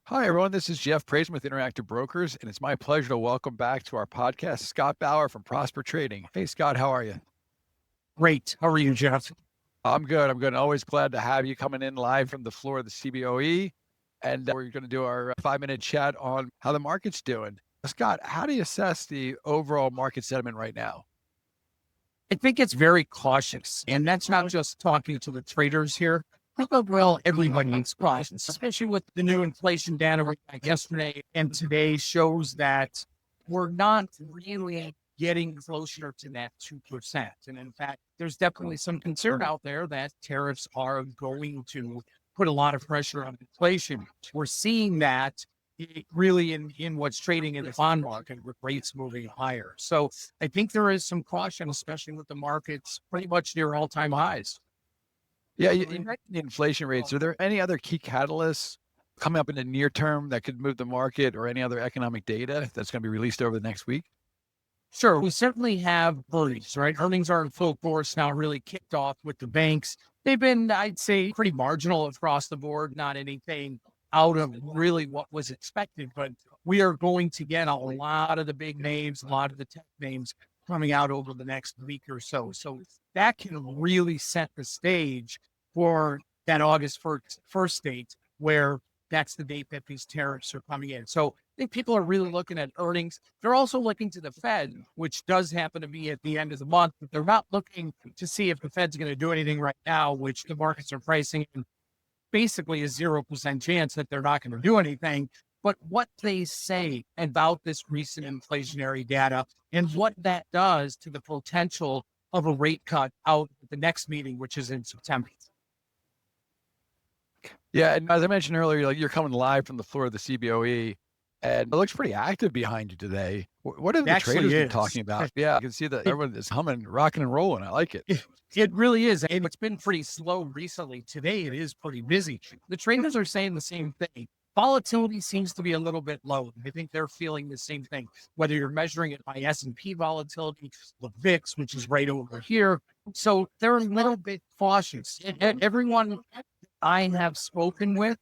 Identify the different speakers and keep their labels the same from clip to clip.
Speaker 1: Hi, everyone. This is Jeff Praissman with Interactive Brokers, and it's my pleasure to welcome back to our podcast Scott Bauer from Prosper Trading. Hey, Scott, how are you?
Speaker 2: Great. How are you, Jeff?
Speaker 1: I'm good. Always glad to have you coming in live from the floor of the CBOE. And we're going to do our 5-minute chat on how the market's doing. Scott, how do you assess the overall market sentiment right now?
Speaker 2: I think it's very cautious, and that's not just talking to the traders here. I think overall everybody's cautious, especially with the new inflation data we got yesterday and today shows that we're not really getting closer to that 2%. And in fact, there's definitely some concern out there that tariffs are going to put a lot of pressure on inflation. We're seeing that really in what's trading in the bond market with rates moving higher. So I think there is some caution, especially with the markets pretty much near all-time highs.
Speaker 1: Yeah, you mentioned the inflation rates. Are there any other key catalysts coming up in the near term that could move the market, or any other economic data that's going to be released over the next week?
Speaker 2: Sure, we certainly have earnings, right? Earnings are in full force now, really kicked off with the banks. They've been, I'd say, pretty marginal across the board, not anything out of really what was expected, but we are going to get a lot of the big names, a lot of the tech names coming out over the next week or so. So that can really set the stage for that August 1st date, where that's the date that these tariffs are coming in. So I think people are really looking at earnings. They're also looking to the Fed, which does happen to be at the end of the month, but they're not looking to see if the Fed's going to do anything right now, which the markets are pricing in basically a 0% chance that they're not going to do anything. But what they say about this recent inflationary data and what that does to the potential of a rate cut out at the next meeting, which is in September.
Speaker 1: Yeah, and as I mentioned earlier, like, you're coming live from the floor of the CBOE, and it looks pretty active behind you today. What have
Speaker 2: It
Speaker 1: the
Speaker 2: actually
Speaker 1: traders been
Speaker 2: is.
Speaker 1: talking about? Yeah, I can see that everyone is humming, rocking and rolling. I like it.
Speaker 2: It really is. And it's been pretty slow recently. Today, it is pretty busy. The traders are saying the same thing. Volatility seems to be a little bit low. I think they're feeling the same thing, whether you're measuring it by S&P volatility, the VIX, which is right over here. So they're a little bit cautious. And everyone I have spoken with,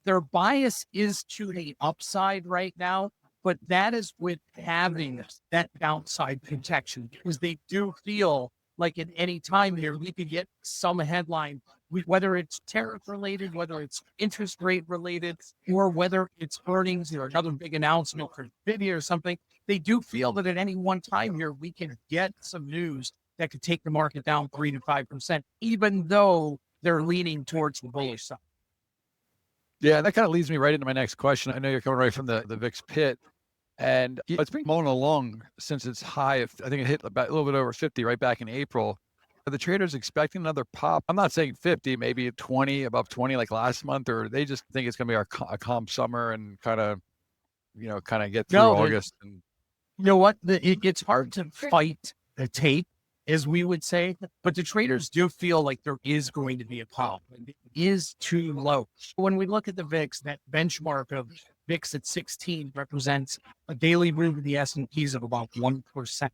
Speaker 2: their bias is to the upside right now, but that is with having that downside protection, because they do feel like at any time here, we could get some headline, whether it's tariff related, whether it's interest rate related, or whether it's earnings or another big announcement for NVIDIA or something. They do feel that at any one time here, we can get some news that could take the market down 3 to 5%, even though they're leaning towards the bullish side.
Speaker 1: Yeah, that kind of leads me right into my next question. I know you're coming right from the VIX pit, and it's been mulling along since its high. I think it hit about a little bit over 50 right back in April. Are the traders expecting another pop? I'm not saying 50, maybe 20, above 20 like last month, or they just think it's going to be a calm summer and kind of get through August. And
Speaker 2: you know what? It's hard to fight the tape, as we would say, but the traders do feel like there is going to be a pop. It is too low. When we look at the VIX, that benchmark of VIX at 16 represents a daily move of the S&Ps of about 1%.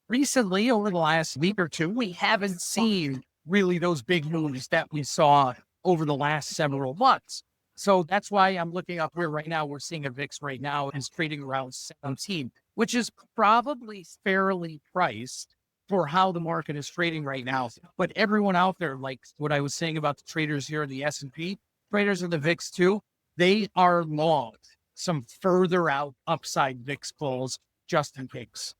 Speaker 2: Recently, over the last week or two, we haven't seen really those big moves that we saw over the last several months. So that's why I'm looking up here right now. We're seeing a VIX right now is trading around 17, which is probably fairly priced for how the market is trading right now. But everyone out there, like what I was saying about the traders here in the S&P, traders in the VIX too, they are long some further out upside VIX pulls just in case.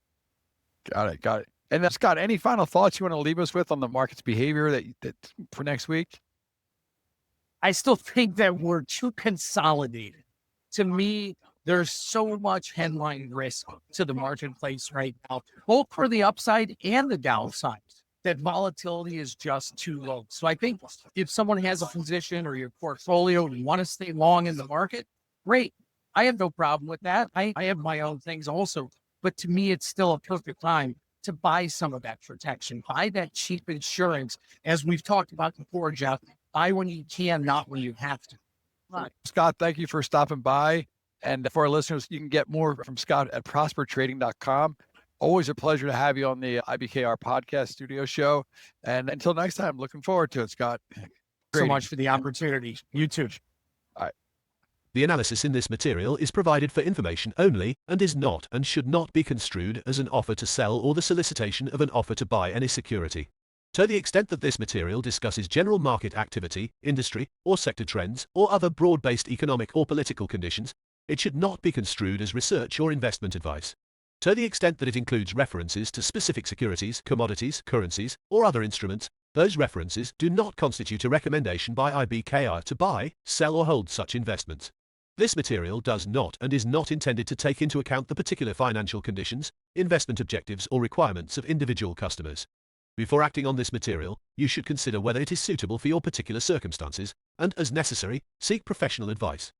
Speaker 1: Got it. And then, Scott, any final thoughts you want to leave us with on the market's behavior that for next week?
Speaker 2: I still think that we're too consolidated. To me, there's so much headline risk to the marketplace right now, both for the upside and the downside, that volatility is just too low. So I think if someone has a position or your portfolio and you want to stay long in the market, great. I have no problem with that. I have my own things also. But to me, it's still a perfect time to buy some of that protection, buy that cheap insurance. As we've talked about before, Jeff, buy when you can, not when you have to.
Speaker 1: Right. Scott, thank you for stopping by. And for our listeners, you can get more from Scott at prospertrading.com. Always a pleasure to have you on the IBKR podcast studio show. And until next time, looking forward to it, Scott.
Speaker 2: So much for the opportunity. You too.
Speaker 1: All right.
Speaker 3: The analysis in this material is provided for information only and is not and should not be construed as an offer to sell or the solicitation of an offer to buy any security. To the extent that this material discusses general market activity, industry, or sector trends, or other broad-based economic or political conditions, it should not be construed as research or investment advice. To the extent that it includes references to specific securities, commodities, currencies, or other instruments, those references do not constitute a recommendation by IBKR to buy, sell or hold such investments. This material does not and is not intended to take into account the particular financial conditions, investment objectives or requirements of individual customers. Before acting on this material, you should consider whether it is suitable for your particular circumstances and, as necessary, seek professional advice.